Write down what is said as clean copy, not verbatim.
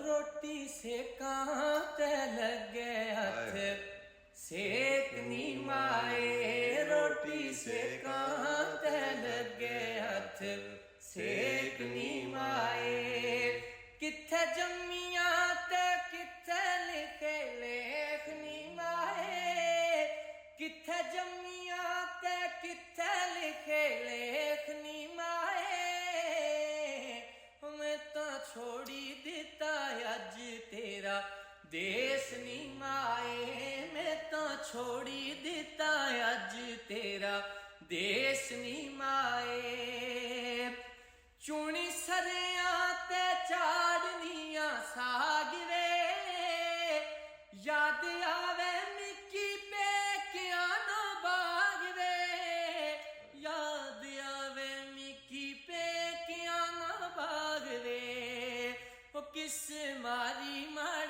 रोटी सेका ते लगे हथ सेकनी माए रोटी सेका ते लगे हथ सेकनी माए किथे जम्मिया ते किथे लिखे लेखनी माए किथे जम्मिया ते किथे लिखे लेखनी माए मैं तो छोड़ी दिता अज तेरा देश नी माए मैं तो छोड़ी दिता अज तेरा देश नी माए चुनी सरिया ते चाड़निया साग वे याद आवे मिकी पेकिया ना बाग वे याद आवे मिकी पेकिया ना बाग वे ओ किस मारी मारी